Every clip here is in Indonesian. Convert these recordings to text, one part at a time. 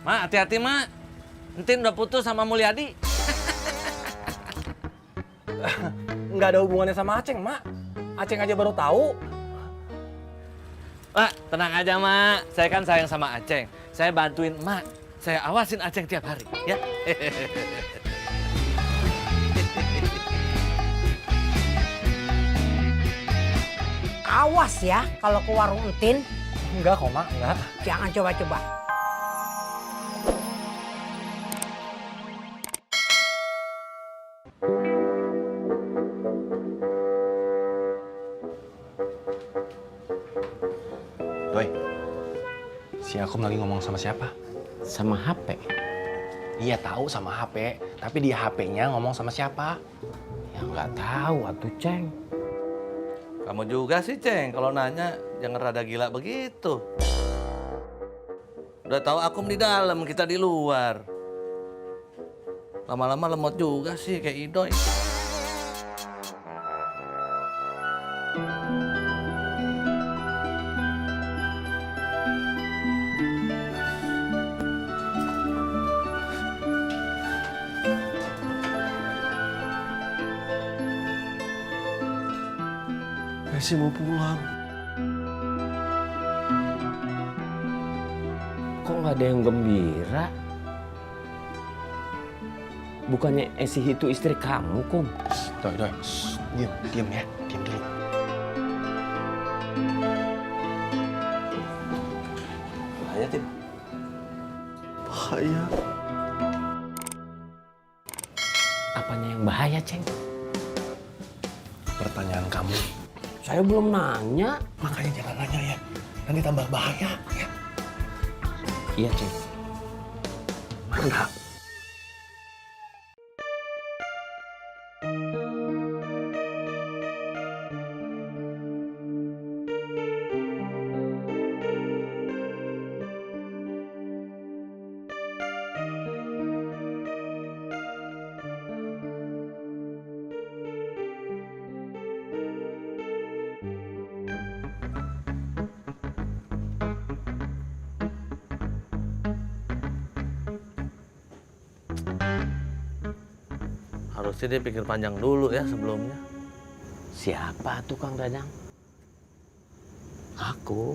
Mak, hati-hati, Mak. Entin udah putus sama Mulyadi. Nggak ada hubungannya sama Aceng, Mak. Aceng aja baru tahu. Mak, tenang aja, Mak. Saya kan sayang sama Aceng. Saya bantuin Mak. Saya awasin Aceng tiap hari, ya. Awas ya kalau ke warung Entin. Enggak kok, Mak. Enggak. Jangan coba-coba. Doi, si Akum lagi ngomong sama siapa? Sama HP. Iya tahu sama HP, tapi di HP-nya ngomong sama siapa? Ya nggak tahu atuh Ceng. Kamu juga sih, Ceng. Kalau nanya, jangan rada gila begitu. Udah tahu Akum di dalam, kita di luar. Lama-lama lemot juga sih, kayak Idoy. Esi mau pulang. Kok nggak ada yang gembira? Bukannya Esi itu istri kamu, Kum? Doi, diam ya, diam dulu. Bahaya, Tin. Bahaya. Apanya yang bahaya, Ceng? Pertanyaan kamu. Saya belum nanya. Makanya jangan nanya ya. Nanti tambah bahaya. Ya. Iya, Ceng. Mana? Harusnya dia pikir panjang dulu ya sebelumnya. Siapa tuh Kang Dadang? Aku.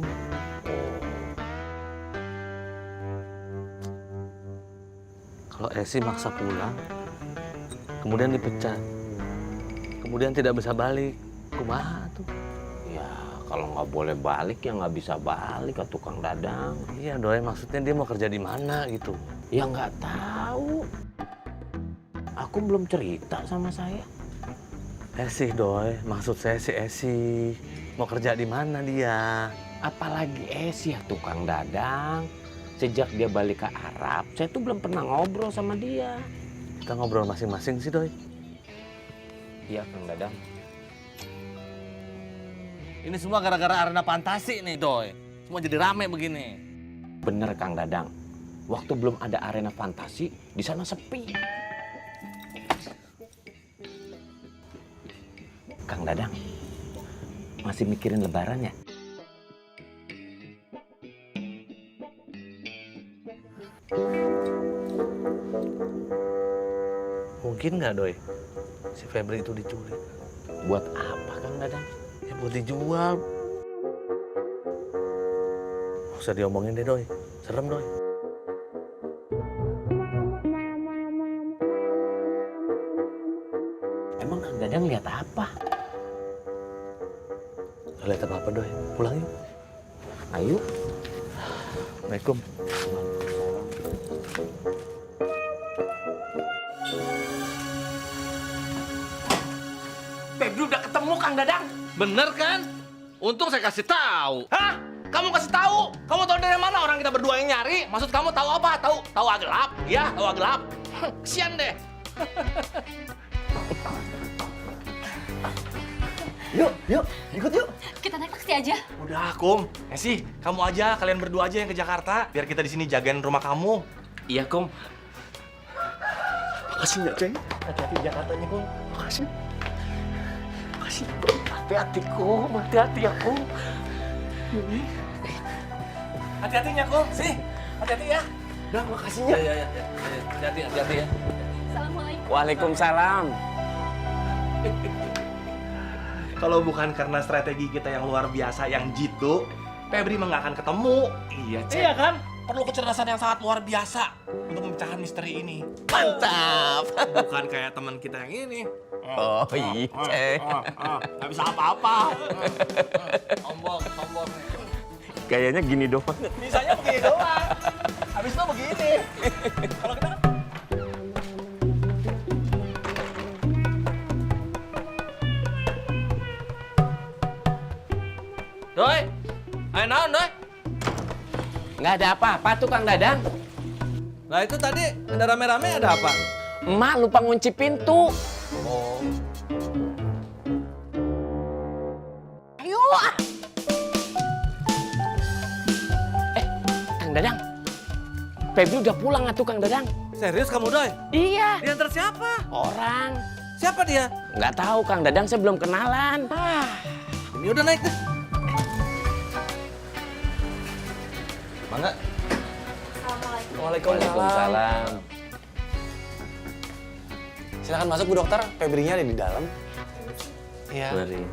Kalau Esi maksa pulang, kemudian dipecat, kemudian tidak bisa balik, kumaha tuh? Ya, kalau nggak boleh balik ya nggak bisa balik ke tukang Dadang. Iya, Doi, maksudnya dia mau kerja di mana gitu? Ya nggak tahu. Aku belum cerita sama saya. Esi, Doi, maksud saya si Esi. Mau kerja di mana dia? Apalagi Esi ya tukang Dadang. Sejak dia balik ke Arab, saya tuh belum pernah ngobrol sama dia. Kita ngobrol masing-masing sih, Doi. Iya, Kang Dadang. Ini semua gara-gara arena fantasi nih, Doi. Semua jadi rame begini. Bener, Kang Dadang. Waktu belum ada arena fantasi, di sana sepi. Kang Dadang, masih mikirin lebaran ya? Mungkin nggak, Doi? Si Febri itu diculik. Buat apa, Kang Dadang? Ya buat dijual. Nggak usah diomongin deh, Doi. Serem, Doi. Emang Kang Dadang lihat apa? Nggak lihat apa-apa, Doi. Pulang yuk. Ayo. Assalamualaikum. Febri udah ketemu Kang Dadang. Bener kan? Untung saya kasih tahu. Hah? Kamu kasih tahu? Kamu tahu dari mana orang kita berdua yang nyari? Maksud kamu tahu apa? Tahu gelap? Iya, tahu gelap. Kesian deh. Yuk, ikut yuk. Kita naik taksi aja. Udah, Kum. Esi, kamu aja, kalian berdua aja yang ke Jakarta. Biar kita di sini jagain rumah kamu. Iya, Kum. Makasih ya, Ceng. Hati-hati di Jakartanya, Kum. Makasih. Makasih. Hati-hati, Kum. Hati-hati ya, Kum. Hati-hatinya, Kum. Sih, hati-hati ya. Dang, makasihnya. Ya. Hati-hati ya. Assalamualaikum. Waalaikumsalam. Kalau bukan karena strategi kita yang luar biasa yang jitu, Febri mah nggak akan ketemu. Iya, Ceng. Iya kan? Perlu kecerdasan yang sangat luar biasa untuk memecahkan misteri ini. Mantap. Bukan kayak teman kita yang ini. Oh iya, Ceng. Nggak bisa apa-apa. Tombol. Kayaknya gini doang. Bisanya begini doang. Habis itu begini. Kalau kita kan Doi, ayo naon, Doi? Nggak ada apa-apa tuh Kang Dadang. Nah itu tadi ada rame-rame ada apa? Emak lupa ngunci pintu. Ayo. Kang Dadang. Febri udah pulang atuh Kang Dadang. Serius kamu, Doi? Iya. Diantar siapa? Orang. Siapa dia? Nggak tahu Kang Dadang, saya belum kenalan. Ini udah naik deh. Mangga. Waalaikumsalam. Silakan masuk Bu Dokter, Febrinya ada di dalam. Iya. Sorry.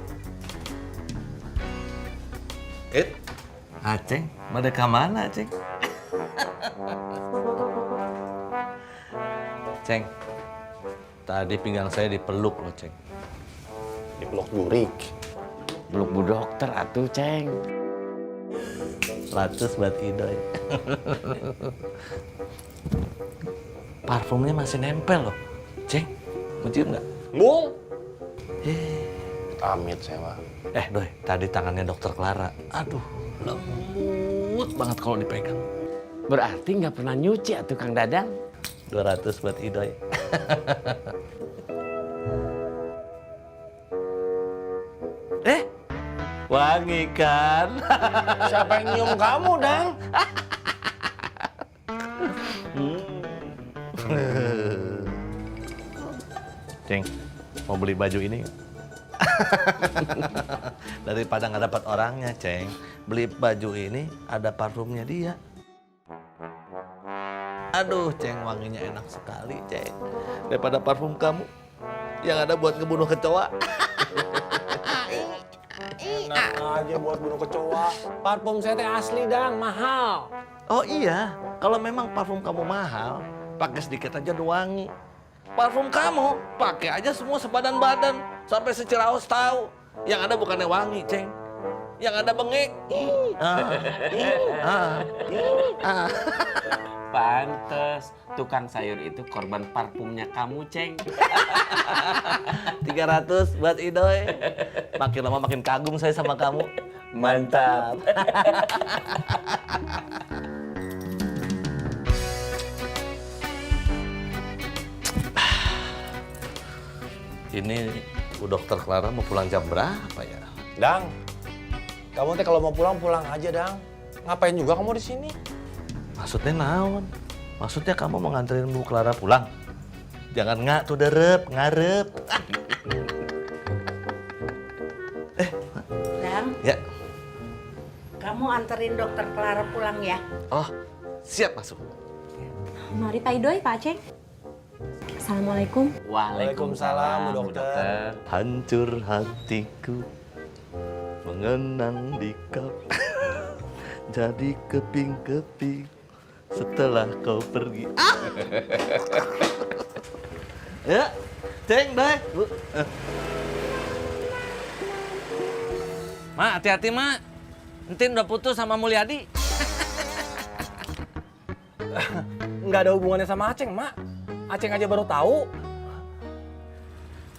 Aceng, mereka mana, Aceng? Ceng, tadi pinggang saya dipeluk loh, Ceng. Dipeluk Burik. Belum Bu Dokter atuh, Ceng. 100 buat Idoy. Parfumnya masih nempel loh. Ceng, mau cium nggak? Bung! Amit saya mah. Doi, tadi tangannya dokter Clara. Aduh, lembut banget kalau dipegang. Berarti nggak pernah nyuci atuh Kang Dadang. 200 buat Idoy. Wangi kan? Siapa yang nyium kamu, Dang? Ceng, mau beli baju ini nggak? Daripada nggak dapat orangnya, Ceng. Beli baju ini ada parfumnya dia. Aduh, Ceng, wanginya enak sekali, Ceng. Daripada parfum kamu yang ada buat ngebunuh kecoa. Enak aja buat bunuh kecoa. Parfum saya teh asli, Dang, mahal. Oh iya, kalau memang parfum kamu mahal, pakai sedikit aja udah wangi. Parfum kamu pakai aja semua sebadan-badan sampai seciraos tahu. Yang ada bukannya wangi, Ceng. Yang ada bengek. Pantes, tukang sayur itu korban parfumnya kamu, Ceng. 300 buat Idoy. Makin lama makin kagum saya sama kamu. Mantap. Ini Bu Dokter Clara mau pulang jam berapa ya? Dang, kamu teh kalau mau pulang, pulang aja, Dang. Ngapain juga kamu di sini? Maksudnya naon? Maksudnya kamu mau nganterin Bu Clara pulang? Jangan nggak tuh derep, ngarep. Dang, Ya. kamu anterin dokter Clara pulang ya. Oh, siap masuk. Mari Pak Idoy, Pak Aceng. Assalamualaikum. Waalaikumsalam, Bu Dokter. Hancur hatiku mengenang di kau. Jadi keping-keping setelah kau pergi. Ya, Ceng, deh. Mak, hati-hati, Mak. Entin udah putus sama Mulyadi. Nggak ada hubungannya sama Aceng, Mak. Aceng aja baru tahu.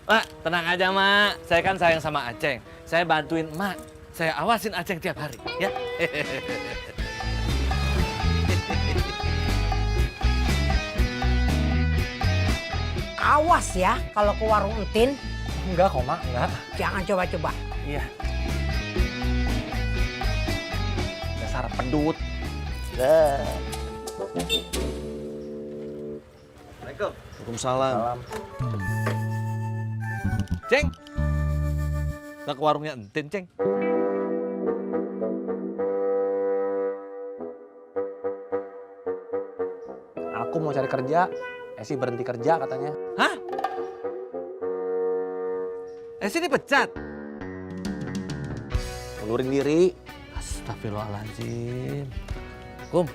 Mak, tenang aja, Mak. Saya kan sayang sama Aceng. Saya bantuin Mak. Saya awasin Aceng tiap hari, ya. Awas ya kalau ke warung Entin. Enggak kok, Mak. Enggak. Jangan coba-coba. Iya. Dasar pedut. Assalamualaikum. Waalaikumsalam. Ceng. Kita ke warungnya Entin, Ceng. aku mau cari kerja. Esi berhenti kerja katanya. Hah? Esi dipecat? Mundurin diri. Astagfirullahaladzim. Kum,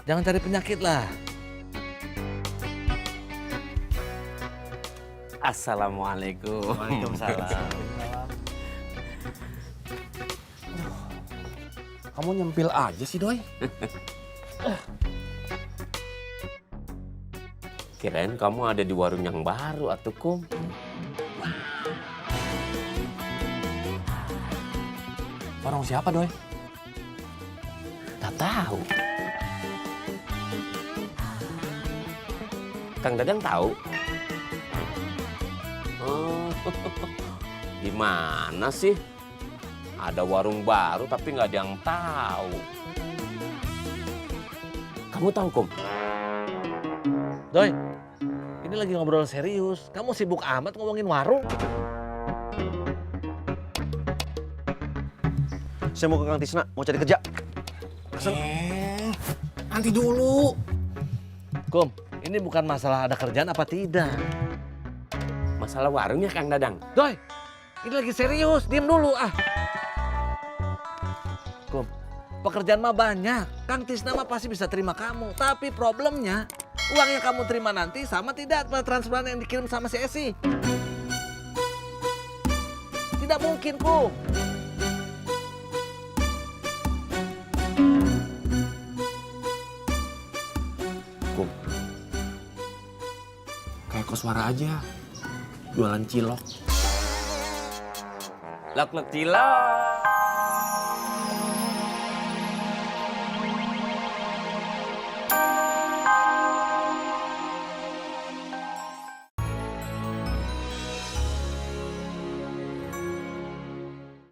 jangan cari penyakit lah. Assalamualaikum. Waalaikumsalam. Kamu nyempil aja sih, Doi. Kirain kamu ada di warung yang baru, atuh Kum. Warung siapa, Doi? Tak tahu. Kang Dadang tahu? Oh, gimana sih? Ada warung baru tapi nggak ada yang tahu. Kamu tahu, Kum? Doi, ini lagi ngobrol serius. Kamu sibuk amat ngomongin warung. Saya mau ke Kang Tisna, mau cari kerja. Nanti dulu. Kum, ini bukan masalah ada kerjaan apa tidak. Masalah warungnya Kang Dadang. Doi, ini lagi serius. Diam dulu ah. Kum, pekerjaan mah banyak. Kang Tisna mah pasti bisa terima kamu. Tapi problemnya, uang yang kamu terima nanti sama tidak transferan yang dikirim sama si Esi. Tidak mungkin, Kum. Kum, kayak koswara aja. Jualan cilok. Lak cilok.